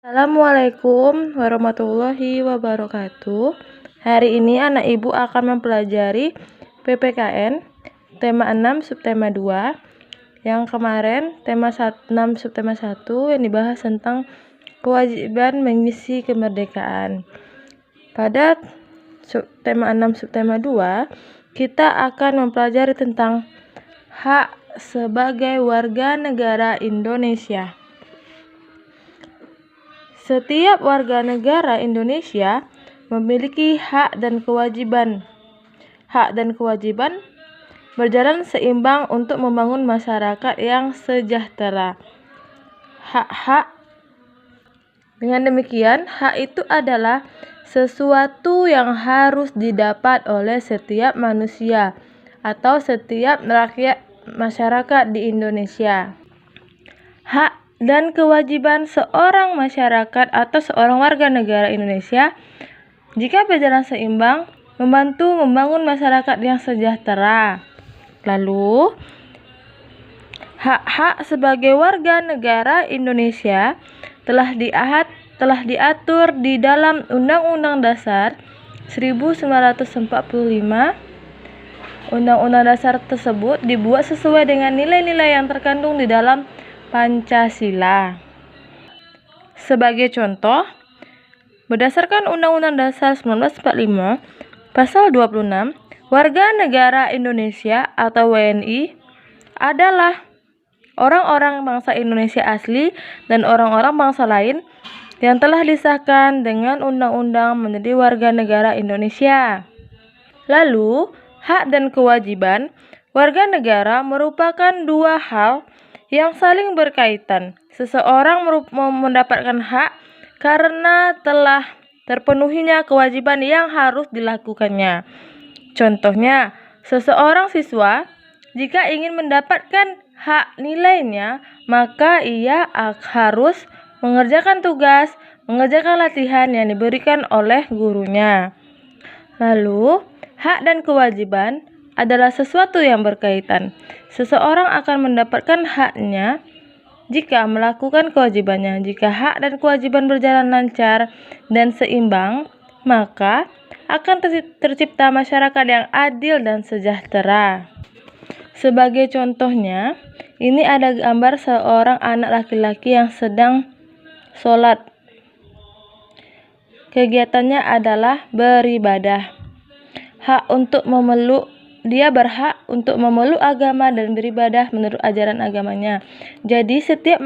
Assalamualaikum warahmatullahi wabarakatuh. Hari ini anak ibu akan mempelajari PPKN tema 6 subtema 2. Yang kemarin tema 6 subtema 1 yang dibahas tentang kewajiban mengisi kemerdekaan. Pada tema 6 subtema 2 kita akan mempelajari tentang hak sebagai warga negara Indonesia. Setiap warga negara Indonesia memiliki hak dan kewajiban. Hak dan kewajiban berjalan seimbang untuk membangun masyarakat yang sejahtera. Hak-hak. Dengan demikian, hak itu adalah sesuatu yang harus didapat oleh setiap manusia atau setiap rakyat masyarakat di Indonesia. Hak dan kewajiban seorang masyarakat atau seorang warga negara Indonesia jika berjalan seimbang membantu membangun masyarakat yang sejahtera. Lalu, hak-hak sebagai warga negara Indonesia telah diatur di dalam Undang-Undang Dasar 1945. Undang-Undang Dasar tersebut dibuat sesuai dengan nilai-nilai yang terkandung di dalam Pancasila. Sebagai contoh, berdasarkan Undang-Undang Dasar 1945, Pasal 26, warga negara Indonesia atau WNI adalah orang-orang bangsa Indonesia asli dan orang-orang bangsa lain yang telah disahkan dengan undang-undang menjadi warga negara Indonesia. Lalu, hak dan kewajiban warga negara merupakan dua hal yang saling berkaitan. Seseorang mendapatkan hak karena telah terpenuhinya kewajiban yang harus dilakukannya. Contohnya, seseorang siswa jika ingin mendapatkan hak nilainya, maka ia harus mengerjakan tugas, mengerjakan latihan yang diberikan oleh gurunya. Lalu, hak dan kewajiban adalah sesuatu yang berkaitan. Seseorang akan mendapatkan haknya jika melakukan kewajibannya. Jika hak dan kewajiban berjalan lancar dan seimbang, maka akan tercipta masyarakat yang adil dan sejahtera. Sebagai contohnya, ini ada gambar seorang anak laki-laki yang sedang sholat. Kegiatannya adalah beribadah. Dia berhak untuk memeluk agama dan beribadah menurut ajaran agamanya. Jadi setiap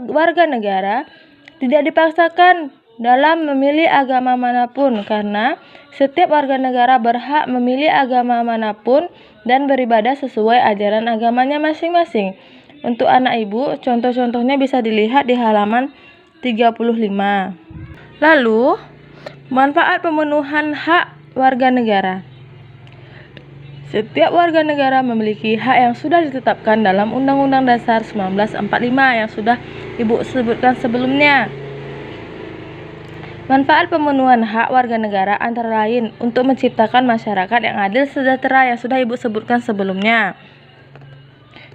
warga negara tidak dipaksakan dalam memilih agama manapun, karena setiap warga negara berhak memilih agama manapun dan beribadah sesuai ajaran agamanya masing-masing. Untuk anak ibu, contoh-contohnya bisa dilihat di halaman 35. Lalu, manfaat pemenuhan hak warga negara. Setiap warga negara memiliki hak yang sudah ditetapkan dalam Undang-Undang Dasar 1945 yang sudah Ibu sebutkan sebelumnya. Manfaat pemenuhan hak warga negara antara lain untuk menciptakan masyarakat yang adil sejahtera yang sudah Ibu sebutkan sebelumnya.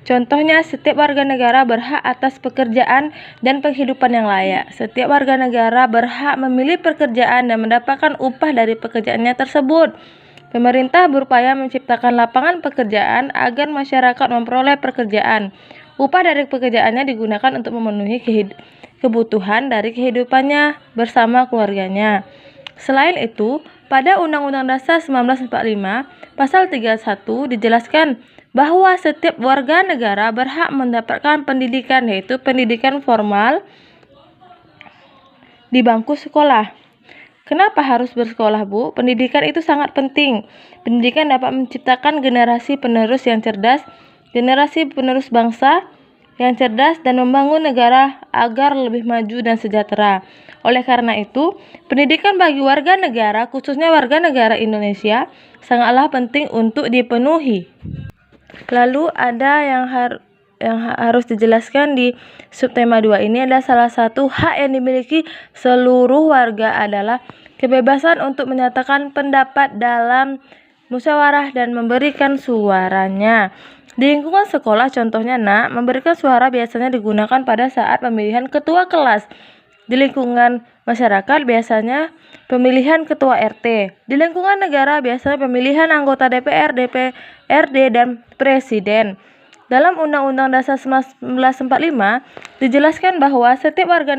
Contohnya, setiap warga negara berhak atas pekerjaan dan penghidupan yang layak. Setiap warga negara berhak memilih pekerjaan dan mendapatkan upah dari pekerjaannya tersebut. Pemerintah berupaya menciptakan lapangan pekerjaan agar masyarakat memperoleh pekerjaan. Upah dari pekerjaannya digunakan untuk memenuhi kebutuhan dari kehidupannya bersama keluarganya. Selain itu, pada Undang-Undang Dasar 1945, Pasal 31 dijelaskan bahwa setiap warga negara berhak mendapatkan pendidikan, yaitu pendidikan formal di bangku sekolah. Kenapa harus bersekolah, Bu? Pendidikan itu sangat penting. Pendidikan dapat menciptakan generasi penerus yang cerdas, generasi penerus bangsa yang cerdas dan membangun negara agar lebih maju dan sejahtera. Oleh karena itu, pendidikan bagi warga negara, khususnya warga negara Indonesia, sangatlah penting untuk dipenuhi. Lalu ada yang harus dijelaskan di subtema 2 ini adalah salah satu hak yang dimiliki seluruh warga adalah kebebasan untuk menyatakan pendapat dalam musyawarah dan memberikan suaranya. Di lingkungan sekolah, contohnya memberikan suara biasanya digunakan pada saat pemilihan ketua kelas. Di lingkungan masyarakat biasanya pemilihan ketua RT. Di lingkungan negara biasanya pemilihan anggota DPR, DPRD, dan presiden. Dalam Undang-Undang Dasar 1945 dijelaskan bahwa setiap warga